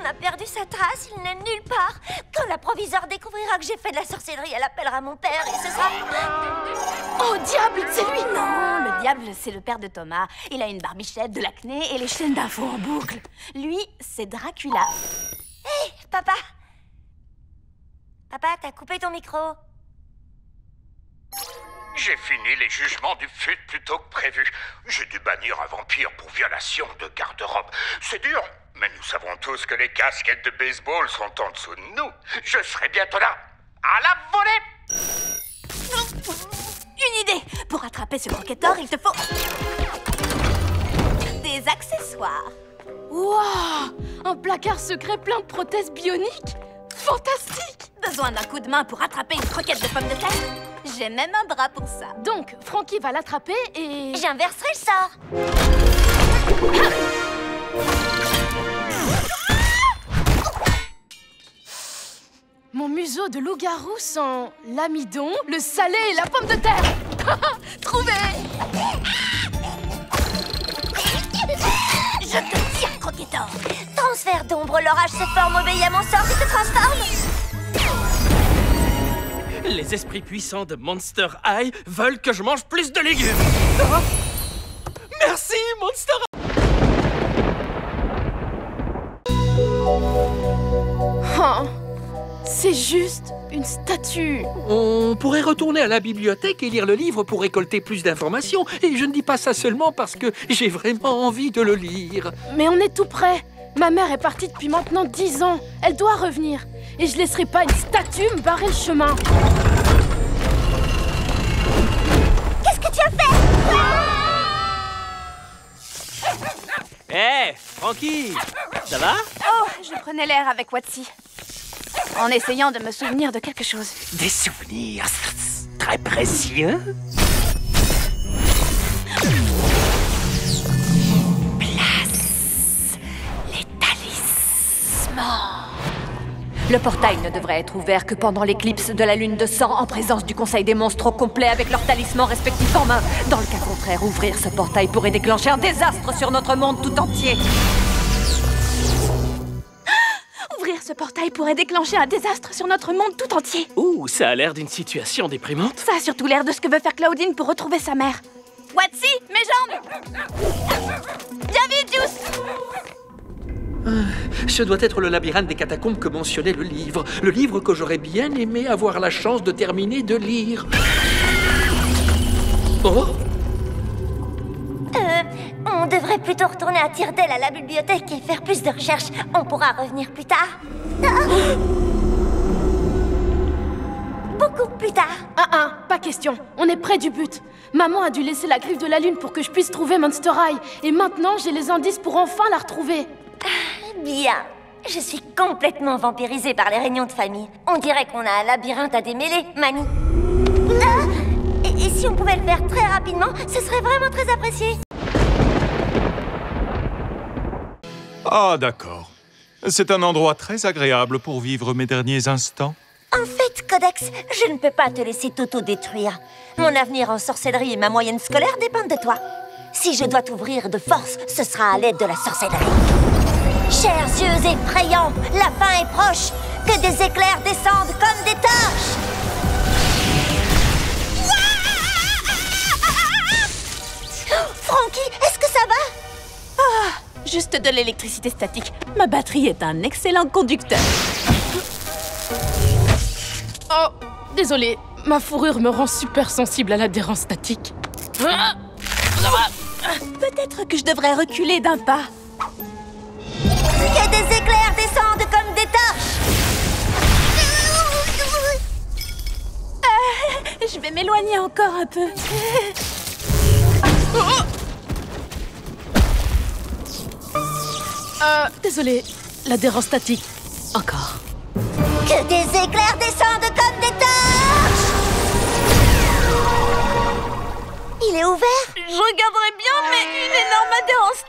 a perdu sa trace, il n'est nulle part. Quand la proviseure découvrira que j'ai fait de la sorcellerie, elle appellera mon père et ce sera... Oh diable, c'est lui! Non, le diable, c'est le père de Thomas. Il a une barbichette, de l'acné et les chaînes d'infos en boucle. Lui, c'est Dracula. Hé, papa! Papa, t'as coupé ton micro. J'ai fini les jugements du FUT plus tôt que prévu. J'ai dû bannir un vampire pour violation de garde-robe. C'est dur, mais nous savons tous que les casquettes de baseball sont en dessous de nous. Je serai bientôt là. À la volée! Une idée! Pour attraper ce croqueteur, il te faut... des accessoires. Waouh! Un placard secret plein de prothèses bioniques? Fantastique! Besoin d'un coup de main pour attraper une croquette de pommes de terre? J'ai même un bras pour ça. Donc, Frankie va l'attraper et... J'inverserai le sort. Mon museau de loup-garou sent l'amidon, le salé et la pomme de terre. Trouvé! Je te tire, croqueteur. Transfert d'ombre, l'orage se forme, obéit à mon sort et te transforme. Les esprits puissants de Monster High veulent que je mange plus de légumes. Ah, merci, Monster High. Oh, c'est juste une statue. On pourrait retourner à la bibliothèque et lire le livre pour récolter plus d'informations. Et je ne dis pas ça seulement parce que j'ai vraiment envie de le lire. Mais on est tout près. Ma mère est partie depuis maintenant 10 ans. Elle doit revenir. Et je laisserai pas une statue me barrer le chemin. Qu'est-ce que tu as fait? Hé, Frankie, ça va? Oh, je prenais l'air avec Watsy. En essayant de me souvenir de quelque chose. Des souvenirs très précieux? Place les talismans. Le portail ne devrait être ouvert que pendant l'éclipse de la lune de sang en présence du conseil des monstres au complet avec leurs talismans respectifs en main. Dans le cas contraire, ouvrir ce portail pourrait déclencher un désastre sur notre monde tout entier. Ouvrir ce portail pourrait déclencher un désastre sur notre monde tout entier. Ouh, ça a l'air d'une situation déprimante. Ça a surtout l'air de ce que veut faire Claudine pour retrouver sa mère. Watsy, mes jambes! Bien vite, Juice! Ce doit être le labyrinthe des catacombes que mentionnait le livre. Le livre que j'aurais bien aimé avoir la chance de terminer de lire. Oh! On devrait plutôt retourner à Tire-Del à la bibliothèque et faire plus de recherches. On pourra revenir plus tard. Beaucoup plus tard. Pas question. On est près du but. Maman a dû laisser la griffe de la lune pour que je puisse trouver Monster High. Et maintenant, j'ai les indices pour enfin la retrouver. Bien. Je suis complètement vampirisée par les réunions de famille. On dirait qu'on a un labyrinthe à démêler, Mani. Et si on pouvait le faire très rapidement, ce serait vraiment très apprécié. Ah, d'accord. C'est un endroit très agréable pour vivre mes derniers instants. En fait, Codex, je ne peux pas te laisser t'auto-détruire. Mon avenir en sorcellerie et ma moyenne scolaire dépendent de toi. Si je dois t'ouvrir de force, ce sera à l'aide de la sorcellerie. Chers yeux effrayants, la fin est proche. Que des éclairs descendent comme des torches. Frankie, est-ce que ça va? Juste de l'électricité statique. Ma batterie est un excellent conducteur. Oh, désolé. Ma fourrure me rend super sensible à l'adhérence statique. Peut-être que je devrais reculer d'un pas. Que des éclairs descendent comme des torches. Je vais m'éloigner encore un peu. Désolé. L'adhérence statique. Encore. Que des éclairs descendent comme des torches. Il est ouvert? Je regarderais bien, mais une énorme adhérence